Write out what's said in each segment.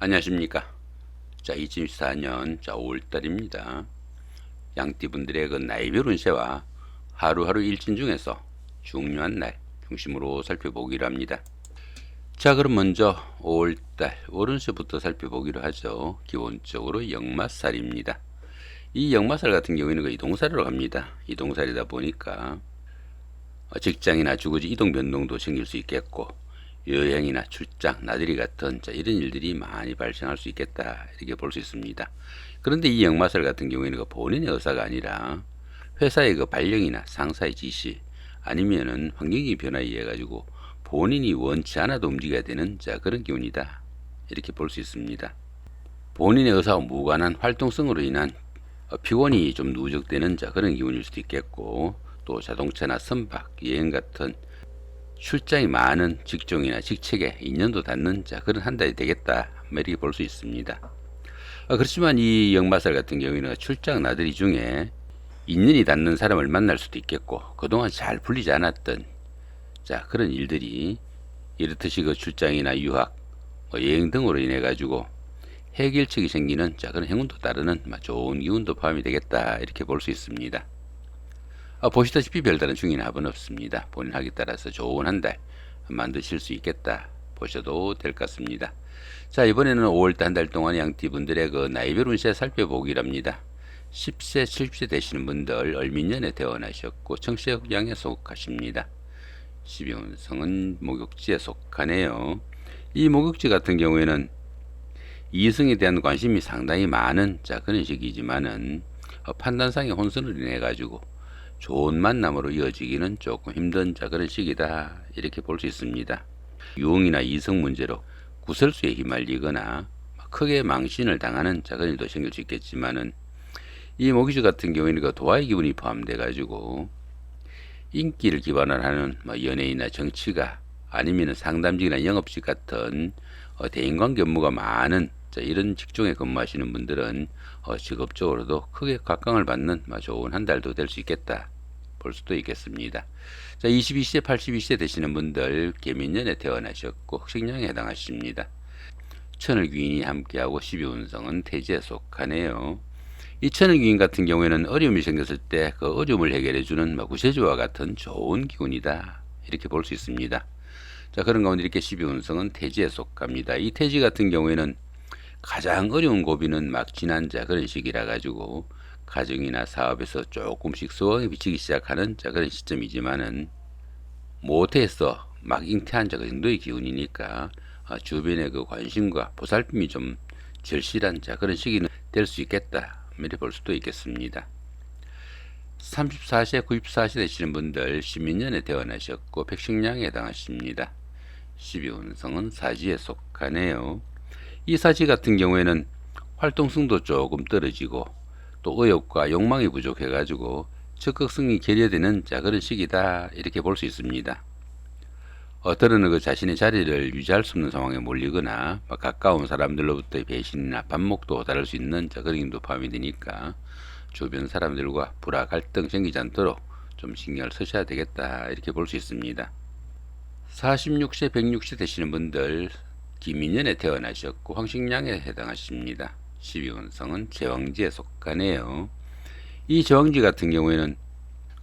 안녕하십니까. 2024년 5월달입니다. 양띠분들의 그 나이별 운세와 하루하루 일진 중에서 중요한 날 중심으로 살펴보기로 합니다. 자, 그럼 먼저 5월달 월운세부터 살펴보기로 하죠. 기본적으로 역마살입니다. 이 역마살 같은 경우에는 그 이동살이라고 합니다. 이동살이다 보니까 직장이나 주거지 이동 변동도 생길 수 있겠고, 여행이나 출장, 나들이 같은 이런 일들이 많이 발생할 수 있겠다, 이렇게 볼 수 있습니다. 그런데 이 역마살 같은 경우에는 그 본인의 의사가 아니라 회사의 그 발령이나 상사의 지시, 아니면은 환경의 변화에 의해 가지고 본인이 원치 않아도 움직여야 되는 그런 기운이다, 이렇게 볼 수 있습니다. 본인의 의사와 무관한 활동성으로 인한 피곤이 좀 누적되는 그런 기운일 수도 있겠고, 또 자동차나 선박, 여행 같은 출장이 많은 직종이나 직책에 인연도 닿는 그런 한 달이 되겠다, 이렇게 볼 수 있습니다. 그렇지만 이 역마살 같은 경우에는 출장 나들이 중에 인연이 닿는 사람을 만날 수도 있겠고, 그동안 잘 풀리지 않았던 그런 일들이, 이렇듯이 그 출장이나 유학, 여행 등으로 인해 가지고 해결책이 생기는 그런 행운도 따르는 좋은 기운도 포함이 되겠다, 이렇게 볼 수 있습니다. 보시다시피 별다른 중요한 합은 없습니다. 본인 학에 따라서 좋은 한 달 만드실 수 있겠다 보셔도 될 것 같습니다. 자, 이번에는 5월달 한 달 동안 양띠분들의 그 나이별 운세 살펴보기랍니다. 10세, 70세 되시는 분들 을민년에 태어나셨고 청색양에 속하십니다. 12운성은 목욕지에 속하네요. 이 목욕지 같은 경우에는 이성에 대한 관심이 상당히 많은 그런 시기지만은 판단상의 혼선을 인해 가지고 좋은 만남으로 이어지기는 조금 힘든 그런 시기다, 이렇게 볼 수 있습니다. 유흥이나 이성 문제로 구설수에 휘말리거나 크게 망신을 당하는 그런 일도 생길 수 있겠지만은, 이 모기지 같은 경우에는 그 도화의 기분이 포함돼 가지고 인기를 기반으로 하는 연예인이나 정치가, 아니면 상담직이나 영업직 같은 대인관계 업무가 많은 이런 직종에 근무하시는 분들은 직업적으로도 크게 각광을 받는 좋은 한 달도 될 수 있겠다 볼 수도 있겠습니다. 자, 22세, 82세 되시는 분들 개민년에 태어나셨고 흑식령에 해당하십니다. 천을 귀인이 함께하고 12운성은 태지에 속하네요. 이 천을 귀인 같은 경우에는 어려움이 생겼을 때 그 어려움을 해결해주는 구세주와 같은 좋은 기운이다, 이렇게 볼 수 있습니다. 자, 그런 가운데 이렇게 12운성은 태지에 속합니다. 이 태지 같은 경우에는 가장 어려운 고비는 막 지난 그런 시기라 가지고 가정이나 사업에서 조금씩 소강이 비치기 시작하는 그런 시점이지만은, 모태에서 막 잉태한 그 정도의 기운이니까 주변의 그 관심과 보살핌이 좀 절실한 그런 시기는 될 수 있겠다, 이렇게 볼 수도 있겠습니다. 34세, 94세 되시는 분들 신민년에 태어나셨고 백식량에 해당하십니다. 12운성은 사지에 속하네요. 이 사지 같은 경우에는 활동성도 조금 떨어지고 또 의욕과 욕망이 부족해 가지고 적극성이 결여되는 그런 시기다, 이렇게 볼 수 있습니다. 때로는 그 자신의 자리를 유지할 수 없는 상황에 몰리거나 가까운 사람들로부터의 배신이나 반목도 다를 수 있는 그런 힘도 포함이 되니까 주변 사람들과 불화 갈등 생기지 않도록 좀 신경을 쓰셔야 되겠다, 이렇게 볼 수 있습니다. 46세, 106세 되시는 분들 기민년에 태어나셨고 황식량에 해당하십니다. 12운성은 제왕지에 속하네요. 이 제왕지 같은 경우에는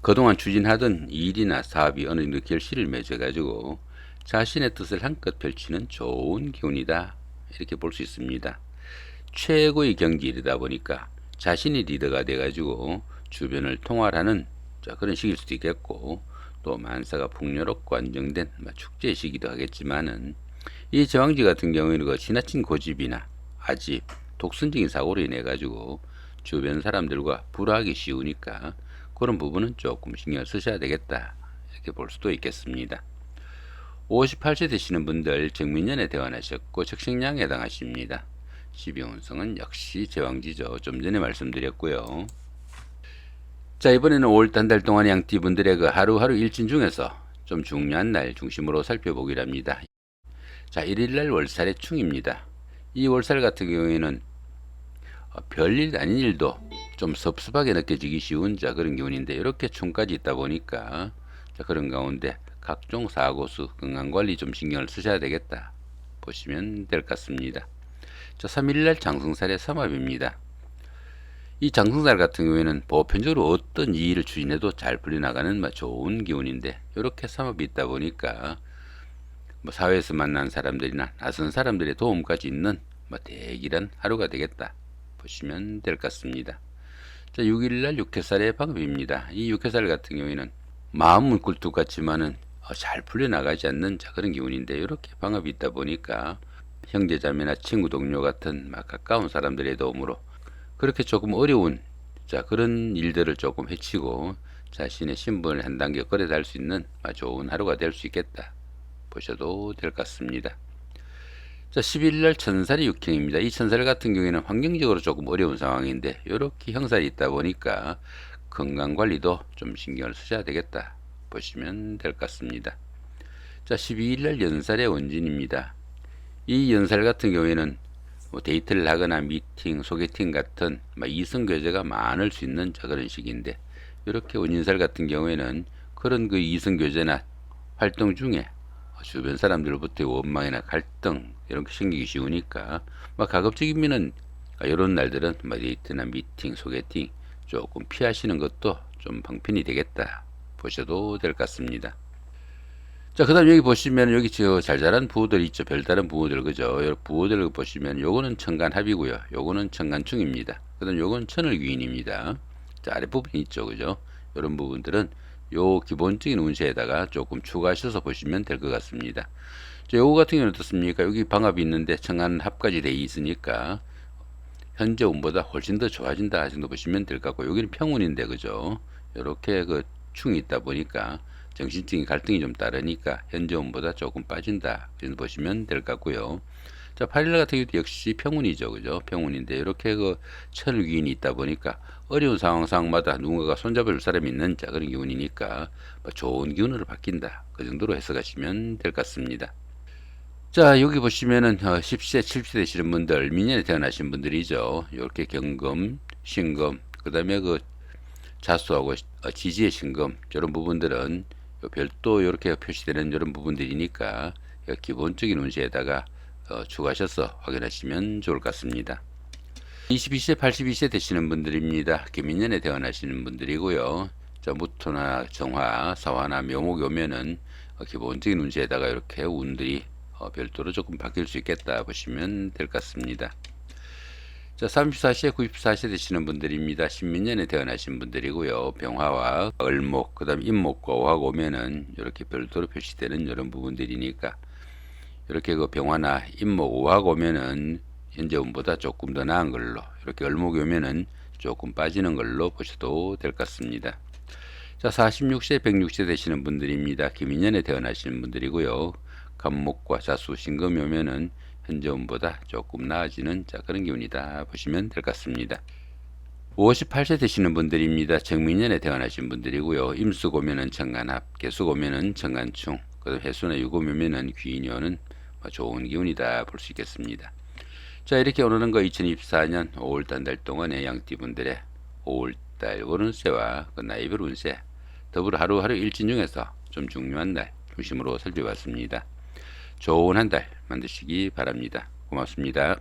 그동안 추진하던 일이나 사업이 어느 정도 결실을 맺어가지고 자신의 뜻을 한껏 펼치는 좋은 기운이다, 이렇게 볼 수 있습니다. 최고의 경지이다 보니까 자신이 리더가 돼가지고 주변을 통할하는 그런 시기일 수도 있겠고, 또 만사가 풍요롭고 안정된 축제 시기도 하겠지만은, 이 제왕지 같은 경우에는 그 지나친 고집이나 아집, 독선적인 사고로 인해 가지고 주변 사람들과 불화하기 쉬우니까 그런 부분은 조금 신경을 쓰셔야 되겠다, 이렇게 볼 수도 있겠습니다. 58세 되시는 분들 정민년에 태어나셨고 적식량에 해당하십니다. 12운성은 역시 제왕지죠. 좀 전에 말씀드렸고요. 자, 이번에는 5월 한 달 동안 양띠분들의 그 하루하루 일진 중에서 좀 중요한 날 중심으로 살펴보기로 합니다. 자, 1일날 월살의 충입니다. 이 월살 같은 경우에는 별일 아닌 일도 좀 섭섭하게 느껴지기 쉬운 그런 기운인데, 이렇게 충까지 있다 보니까 그런 가운데 각종 사고수, 건강관리 좀 신경을 쓰셔야 되겠다 보시면 될 것 같습니다. 자, 3일날 장성살의 삼합입니다. 이 장성살 같은 경우에는 보편적으로 어떤 일을 추진해도 잘 풀려나가는 좋은 기운인데, 이렇게 삼합이 있다 보니까 사회에서 만난 사람들이나 낯선 사람들의 도움까지 있는 대길한 하루가 되겠다 보시면 될 것 같습니다. 자, 6일날 육해살의 방법입니다. 이 육해살 같은 경우에는 마음은 굴뚝 같지만은 잘 풀려나가지 않는 그런 기운인데, 이렇게 방법이 있다 보니까 형제자매나 친구 동료 같은 가까운 사람들의 도움으로 그렇게 조금 어려운 그런 일들을 조금 해치고 자신의 신분을 한 단계 끌어달 수 있는 좋은 하루가 될 수 있겠다 보셔도 될 것 같습니다. 자, 10일날 천살이 육행입니다. 이 천살 같은 경우에는 환경적으로 조금 어려운 상황인데, 이렇게 형살이 있다 보니까 건강관리도 좀 신경을 쓰셔야 되겠다 보시면 될 것 같습니다. 자, 12일날 연살의 원진입니다. 이 연살 같은 경우에는 데이트를 하거나 미팅, 소개팅 같은 이성 교제가 많을 수 있는 그런 시기인데, 이렇게 원인살 같은 경우에는 그런 그 이성 교제나 활동 중에 주변 사람들로부터의 원망이나 갈등 이런 게 생기기 쉬우니까 가급적이면은 이런 날들은 데이트나 미팅, 소개팅 조금 피하시는 것도 좀 방편이 되겠다 보셔도 될 것 같습니다. 자, 그 다음 여기 보시면 여기 잘 자란 부호들 있죠. 별다른 부호들, 그죠? 부호들 보시면 요거는 천간합이고요. 요거는 천간충입니다. 그 다음 요건 천을귀인입니다. 자, 아랫부분이 있죠. 그죠? 이런 부분들은 요 기본적인 운세에다가 조금 추가하셔서 보시면 될 것 같습니다. 자, 요거 같은 경우는 어떻습니까? 여기 방합이 있는데 천간합까지 돼 있으니까 현재 운보다 훨씬 더 좋아진다 정도 보시면 될 것 같고, 여기는 평운인데, 그죠? 요렇게 그 충이 있다 보니까 정신적인 갈등이 좀 따르니까 현재 운보다 조금 빠진다 정도 보시면 될 것 같고요. 자, 8일날 같은 경우도 역시 평운이죠. 그죠? 평운인데 이렇게 그 천을귀인이 있다 보니까 어려운 상황마다 누군가가 손잡을 사람이 있는 그런 기운이니까 좋은 기운으로 바뀐다. 그 정도로 해석하시면 될 것 같습니다. 자, 여기 보시면은 10세, 70세 되시는 분들, 민년에 태어나신 분들이죠. 이렇게 경금, 신금, 그 다음에 그 자수하고 지지의 신금, 이런 부분들은 별도 이렇게 표시되는 이런 부분들이니까 기본적인 운세에다가 추가하셔서 확인하시면 좋을 것 같습니다. 22세, 82세 되시는 분들입니다. 김민년에 태어나시는 분들이고요. 자, 무토나 정화, 사화나 묘목이 오면은 기본적인 운세에다가 이렇게 운들이 별도로 조금 바뀔 수 있겠다 보시면 될 것 같습니다. 자, 34세, 94세 되시는 분들입니다. 신민년에 태어나신 분들이고요. 병화와 을목, 그 다음 임목과 오화가 오면은 이렇게 별도로 표시되는 이런 부분들이니까 이렇게 그 병화나 임목, 오화가 오면은 현재 운보다 조금 더 나은 걸로, 이렇게 을목이 오면은 조금 빠지는 걸로 보셔도 될 것 같습니다. 자, 46세, 106세 되시는 분들입니다. 김인년에 태어나시는 분들이고요. 간목과 자수, 신금이 오면은 현재 운보다 조금 나아지는 그런 기운이다 보시면 될 것 같습니다. 58세 되시는 분들입니다. 정민년에 태어나신 분들이고요. 임수 오면은 천간합, 개수 오면은 천간충, 그다음 해수나 유금 오면은 귀인이 오는 좋은 기운이다 볼 수 있겠습니다. 자, 이렇게 오르는 거 2024년 5월달 한 달 동안의 양띠분들의 5월달 월운세와 그 나이별 운세, 더불어 하루하루 일진 중에서 좀 중요한 날 중심으로 살펴봤습니다. 좋은 한 달 만드시기 바랍니다. 고맙습니다.